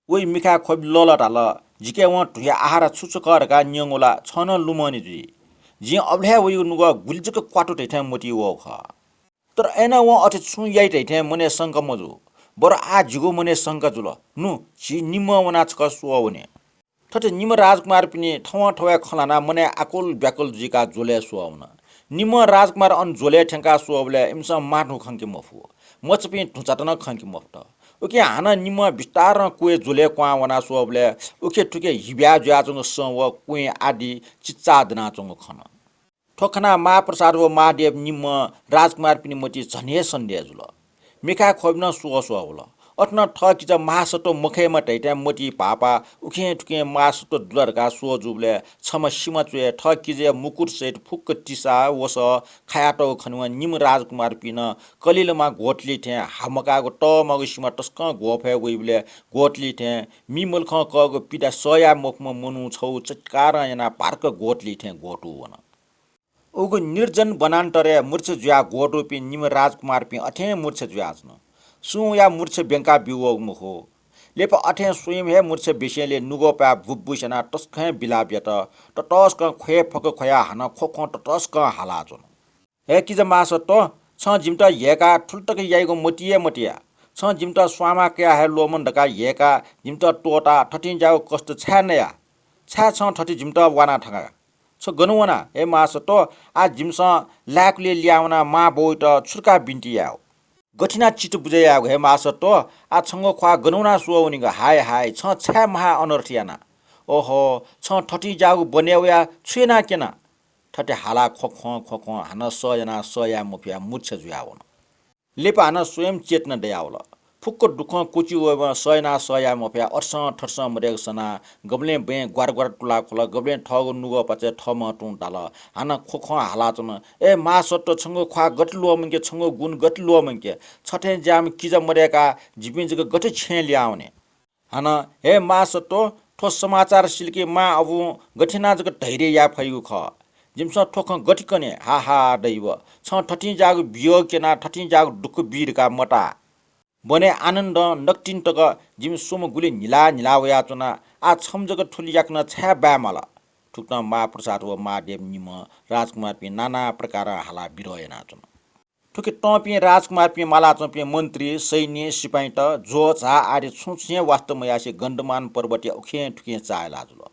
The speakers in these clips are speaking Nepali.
ओइ मिखा खोब लोला ढाल जिके व टुया आहारा छुचकरका न्यङोला छन लुमनि जी जी अब्ल्या वइ नुग गुल्जक क्वाटो ठैठा मोटी वो ख तर एना व अथे छु याइ ठैठा मने संक मजु बर आ जिगो मने संक जुल नु छि निम वना छक सुवने ठटे निम राजकुमार पनि ठवा ठवा खलाना मने आकुल व्याकुल जिका जोले सुवना निम राजकुमार अन जोले ठेंका सुवले इमस माठु खंके मफु मचपि ठुचाटन खंके मफ्ट उके हाना निम विस्तार कुए जोले क्वा वना सुवले उके ठुके हिब्या ज्याजंग सव कुए आदि चिच्चा दना चंग खन ठोखना महाप्रसाद व महादेव निम राजकुमार पनि मति झने सन्देह जुल मिखा खोब्न सुव सुवल अट्न ठकिज महासतो मुखेमा टैटा मोटी पापा उखे ठुके महासतो दुलरका सुव जुबले छम सिमचुए ठकिजे मुकुट सेट फुक्क टिसा वस खायाटो खनुवा निम राजकुमार पिन कलिलमा गोटली थे हमकाको टमगो सिमा टस्क गोफे गइबले गोटली थे मिमल ख कगो पिडा सया मुखमा मनु छौ चटकार याना पार्क गोटली थे गोटु वन उगो निर्जन बनान्तरे मूर्छ जुया गोटु पि निम राजकुमार पि अठे मूर्छ जुयाजन सु या मूर्छ बेंका बिवोग मुखो लेप अठे स्वयं हे मूर्छ बेसेले नुगो पा बुबुसना टस्क बिलाब्यत त टस्क खे फक खया हन खोखो त टस्क हालाजन हे किज मास त छ जिमटा येका ठुल्टक याइगो मटिया छ जिमटा स्वामा क्या हे लोमन ढका येका जिमटा टोटा ठटिन जाओ कष्ट छ्यानया छ्या छ ठटि जिमटा वाना ठगा छ गनुवना ए मास त आ जिमस लाकले ल्याउना मा बोइट छुर्का बिन्टी याओ गठिना चिट बुझे यागो हे मास त आ छंगो ख्वा गनुना सुवनिग हाय हाय छ छ्या महा अनर्थियाना ओहो छ ठटि जागु बन्याउया छुएना केना ठटे हाला खोखो हान सजना सया मुफिया मुछ जुयावन लेपा हान स्वयं चेतन दयावल फुक्क दुख कुची वमा सयना सया मफिया अर्स ठर्स मरेग सना गबले बे ग्वार ग्वार टुला खोला गबले ठगो नुगो पचे ठम टुन टाल हान खोखो हालाचन ए मा सट्ट छंगो ख्वा गटलुव मंके छंगो गुण गटलुव मंके छठे जाम किज मरेका जिपिन जग गटे छे ल्याउने हान हे मा सट्ट ठो समाचार सिलके मा अबु गठिना जग धैर्य या फयु ख जिमस ठोख गटिकने हा हा दैव छ ठठी जाग बियो केना ठठी जाग दुख बीरका मटा बने आनन्द नक्टिन तक जिम सोम गुले निला निला वया चुना आ छम जग ठुलियाक न छ्या ब्यामला ठुक्न महाप्रसाद व महादेव निम राजकुमार पि नाना प्रकार हाला बिरोयना चुन ठुके टपि राजकुमार पि माला चपि मन्त्री सैन्य सिपाही त जो झा आदि छुछे वास्तवमयासे गण्डमान पर्वतीय उखे ठुके चायला जुल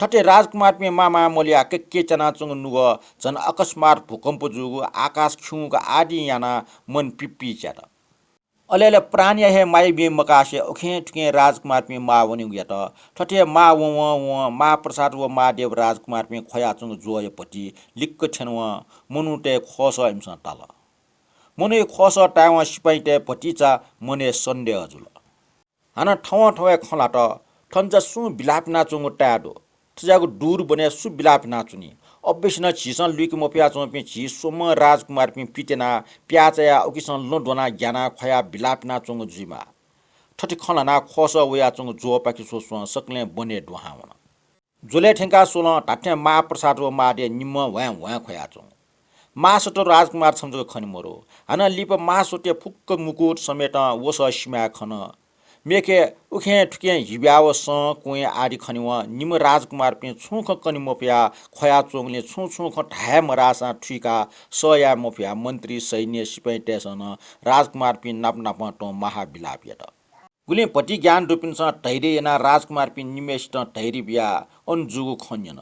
ठटे राजकुमार पि मामा मलिया के चना चुङ नुग जन अकस्मात भूकम्प जुगु आकाश खिउका आदि याना मन पिप्पी च्यात अलेले प्राणी हे माइ बे मकासे उखे ठुके राजकुमार पि मा वनि गयत ठटे मा व मा प्रसाद व महादेव राजकुमार पि खया चुङ जोय पटी लिक्क छनव मनुटे खोस इमस ताल मने खोस टाव सिपाइटे पटिचा मने सन्देह जुल हान ठव ठव खलाट ठन्जा सु बिलाप नाचुङ टाडो थजागु दूर बने सु बिलाप नाचुनी अभ्यसन छिसन लुक मफिया चोपि छि सोम राजकुमार पि पिटेना प्याचया उकिसन लोडोना ज्ञाना खया बिलाप नाचुङ जुइमा ठठी खलाना खोस वया चुङ जो पाकि सोसो सकले बने दुहावन जोले ठेंका सोल टाटे महाप्रसाद व मादे निम वा खया चुङ मासटो राजकुमार छमजको खनि मरो हान लिप मासोटे फुक्क मुकुट समेत वस सिमा खन मेके उखे ठुके हिब्याव स कुए आदि खनिवा निम राजकुमार पि छुख कनि मोफिया खया चोङले छु ढाय मरासा ठुका सया मोफिया मन्त्री सैन्य सिपाही टेसन राजकुमार पि नाप टो महाबिलापियत गुले पति ज्ञान रुपिन्छ धैर्य याना राजकुमार पि निमेष्ट धैर्य बिया अन जुगु खन्यन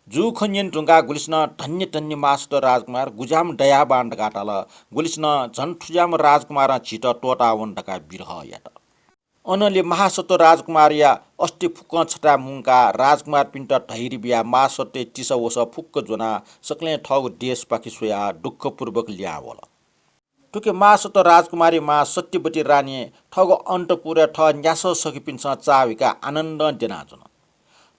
जु खन्यन टुंगा गुलिस्न धन्य मास्टर राजकुमार गुजाम दया बाण्ड काटाल गुलिस्न झन ठुजाम राजकुमार छिट टोटा वन ढका बिरह यात अनले महासत्व राजकुमार या अस्ति फुक्क छटा मुङका राजकुमार पिन्ट धैर्य बिया महासत्व टिस वस फुक्क जोना सकले ठग देश पाखि सोया दुःखपूर्वक ल्यावल टुके महासत्व राजकुमारी मा सत्यवती रानी ठग अन्तपुर ठ न्यास सकिपिन्छ चाविका आनन्द देनाजन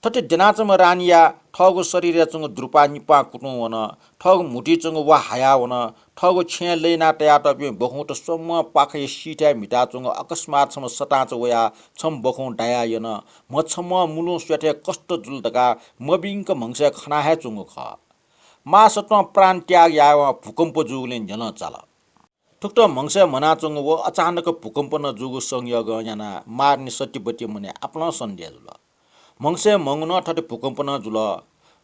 ठटे देनाचम रानिया ठगो शरीर चंग द्रुपा निपा कुटु वन ठग मुठी चंग वा हाया वन ठगो छे लेना तया तपि बहुत सोम पाखे सीटा मिटा चंग अकस्मात सम सटाच वया छम बखौ डाया यन मछम मुलु स्वेटे कष्ट जुलदका मबिंक मंगसे खना है चंग ख मा सत्व प्राण त्याग या भूकम्प जुगले जन चाल ठुक्ट मंसे मनाचंग वो अचानक भूकंप न जुगु संयोग याना मार्ने सट्टीबट्टी मने आपला सन्ध्या जुल मंसे मंगन ठटे भूकंप न जुल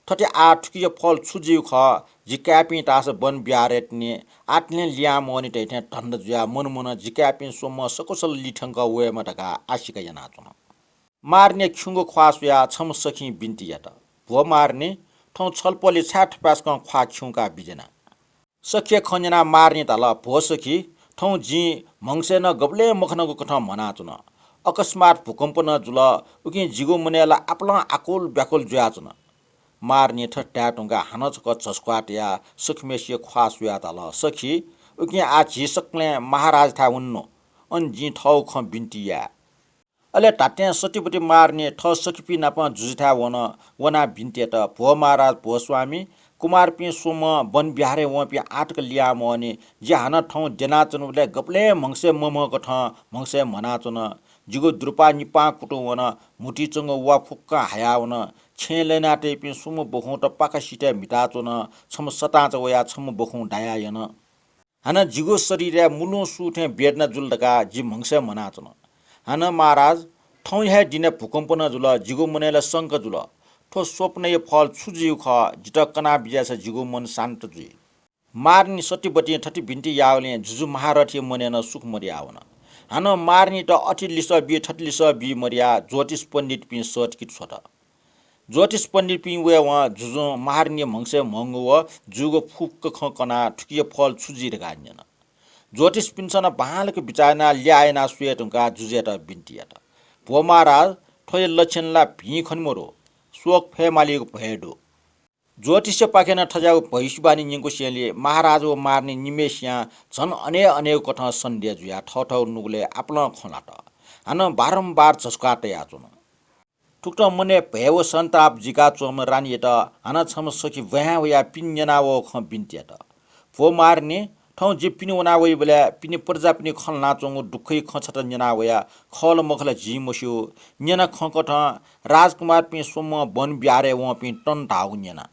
ठटे आठ कि फल छुजिउ ख जिकापि तास बन ब्यारेटने आटले लिया मनि टैठे ठण्ड जुया मनमुन जिकापि सोम सकोसल लिठंग वे मटका आशिका याना चुन मार्ने खुंगो ख्वासया छम सखी बिन्ती यात भो मार्ने ठौ छलपली छाट पास क ख्वा खुंका बिजना सखे खन्जना मार्ने तल भो सखी ठौ जी मंसे न गबले मखनको कठ मना चुन अकस्मात भूकंप न जुल उकि जिगो मुनेला आपला आकुल व्याकुल जुया चुन मार्ने ठट्टा टुंगा हानचक छस्क्वाटिया सुखमेसिय ख्वासुया तल सखी उकि आ झिसक्ले महाराज था उन्नो अन जी ठौ ख बिन्टिया अले टाटे सटीपटी मार्ने ठ सखिपि नाप जुजिथा वना बिन्टे त भो महाराज भो स्वामी कुमार पि सोम वन बिहारे व पि आटक लिया मने जे हान ठौ देनाचन उले गप्ले मंगसे मम कठ मंगसे मनाचन जिगो द्रुपा निपा कुटु वन मुटी चंग वा फुक्का हाया वन छेलेनाटे पि सोम बखौ त पाका सिटे मिटाचन छम सताच वया छम बखौ डाया यन हान जिगो शरीर मुलो सुठे बेड्न जुलदका जि मंगसे मनाचन हान महाराज ठौ हे दिने भूकंप न जुल जिगो मनेला शंक जुल ठो स्वप्न ये फल छुजिउ ख जिटकना बियास जिगो मन शान्त जुइ मार्नी सटीबटी ठटी भिन्टी यावले जुजु महारथी मनेन सुख मरिया आउन हान मार्नी त अठी लिस बि ठटी लिस बि मरिया ज्योतिष पण्डित पि सट कि छोट ज्योतिष पण्डित पि वे व जुजु मार्नी मंगसे मंगु व जुगो फुक ख कना ठुकिय फल छुजि रगान्यन ज्योतिष पिन्सन बालक बिचाना ल्याएना सुएटुका जुजेट बिन्टियाट भो महाराज ठोय लक्षणला भी खनमरो सोक फे मालिक भएडो ज्योतिष पाखेन ठजाउ भैसबानी निंगु सेले महाराज व मार्ने निमेसिया झन अनेक कथा सन्ध्या जुया ठौ नुगले आपला खनाट हान बारम्बार झस्काटे आचुन ठुक्ट मने भएव सन्ताप जिका चोम रानिएट हान छम सखी वया वया पिन्यना व ख बिन्टियाट भो मार्ने ठौ जे पिनि वना वइ बले पिनि पर्जा पिनि खल नाचोंगु दुखै खछट न्यना वया खल मखला जी मस्यो न्यना खकठ राजकुमार पि सोम बन ब्यारे व पि टन धाउ न्यना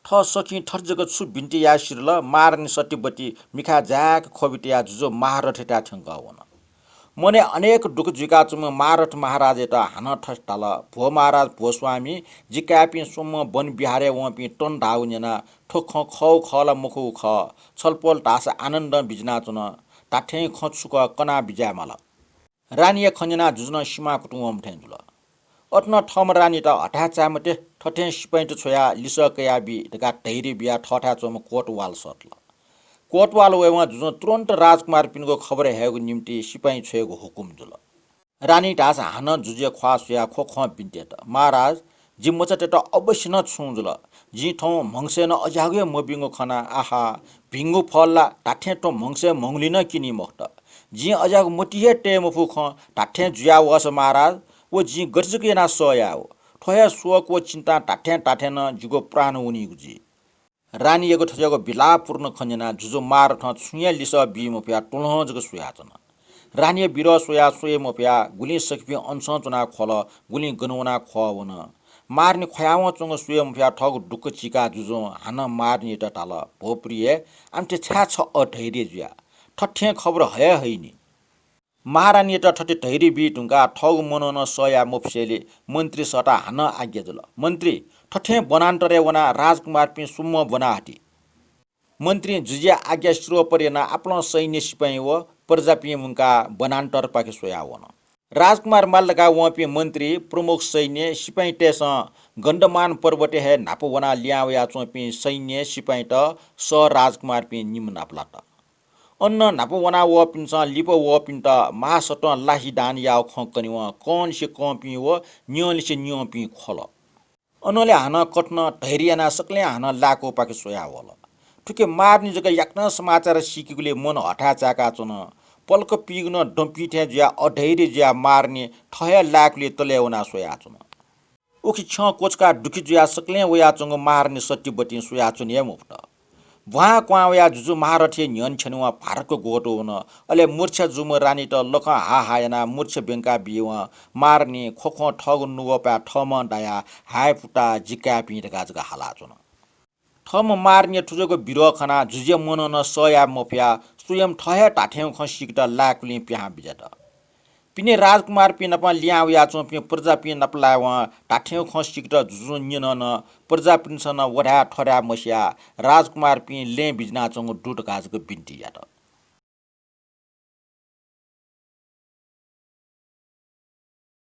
ठ सखी ठर्जक छु बिन्टी या सिरल मार्ने सट्टीबटी मिखा जाक खोबिटिया जुजो महारथटा ठंगा वन मने अनेक दुख जिका चुम महारथ महाराज एटा हान ठस्टाल भो महाराज भो स्वामी जिकापि सोम बन बिहारे व पि टन धाउ न्यना ठोख खौ खला मुखु ख छलपल तास आनन्द बिजना चुन टाठे खछुक कना बिजा माल रानीय खन्जना जुजन सीमा कुटुम ठेंजुल अट्न ठम रानी त हठा चामटे ठठे सिपैट छोया लिस कया बि तका ढैरी बिया ठठा चोम कोटवाल सटल कोटवाल वेवा जुजन तुरन्त राजकुमार पिनको खबर हेगु निम्ति सिपाही छोएको हुकुम जुल रानी ढास हान जुजे ख्वासया खो ख बिन्टेट महाराज जि मचटेट अवश्य न छुजुल जी ठौ मंगसे न अजागे मबिंगो खना आहा भिंगु फलला टाठे टो मंगसे मंगलिन किनी मक्त जी अजाग मोटिए टे मफु ख टाठे जुया वस महाराज वो जी गर्जके ना सोया हो ठोया सोक वो चिन्ता टाठे न जुगो प्राण उनी गुजी रानी एगो ठजको बिलापूर्ण खन्जना जुजो मार ठ छुया लिस बि मफिया टुलहजको सुयाचन रानी बिर सोया सोए मफिया गुली सकपि अंश चुना खल गुली गनवना खवन मार्ने खयाव चंग सुए मफिया ठग दुख चिका जुजो हान मार्ने टाल भोप्रिय आमटे छा छ अढैरे जुया ठठ्ठे खबर हय हैनी महारानी त ठटे ढैरी बि ढुंगा ठग मनन सया मोप्सेले मन्त्री सटा हान आज्ञा जुल मन्त्री ठठे बनान्तरे वना राजकुमार पि सुम्म बनाहटी मन्त्री जुजिया आज्ञा श्रो परेना आफ्नो सैन्य सिपाही व प्रजा पि मुका बनान्तर पाके सोया वन राजकुमार मालका व पि मन्त्री प्रमुख सैन्य सिपाही टेस गण्डमान पर्वते हे नाप वना ल्यावया चोपि सैन्य सिपाही त स राजकुमार पि निम नापलाट अन्न नाप वना व पिन्छ लिप व पिन्त महासट लाही दान याव खकनि व कौन से कपि व न्यले से न्यपि खल अनले हान कट्न ढैरियाना सकले हान लाको पाके सोया वल ठुके मार्नी जगा याक्न समाचार सिकिगुले मन हठा चाका चुन पल्क पिग्न डम्पिठ्या ज्या अढैरे ज्या मार्ने ठया लाकले तल्याउना सोया चुन उखि छ कोचका दुखि ज्या सकले वया चंग मार्ने सट्टीबटी सोया चुन या मुफ्त वहाँ क्वावया जुजु महारथी न्यन छनुवा भारतको गोटो हुन अले मूर्छा जुम रानी त लख हा हायना मूर्छ बेंका बिव मार्ने खोखो ठग नुगपा ठम दाया हाय फुटा जिका पिटका जगा हाला चुन ठम मार्ने ठुजोको बिरुवा खना जुजे मन न सया मफिया स्वयं ठहे टाठ्याउ खसिकट लाकुले प्याहा बिजट पिने राजकुमार पि नपा लिया याचो पि प्रजा पि नपला व टाठ्याउ खसिकट जुजु निन न प्रजा पिनसन वढा ठरा मसिया राजकुमार पि ले बिजना चंग डुट गाजको बिन्टी यात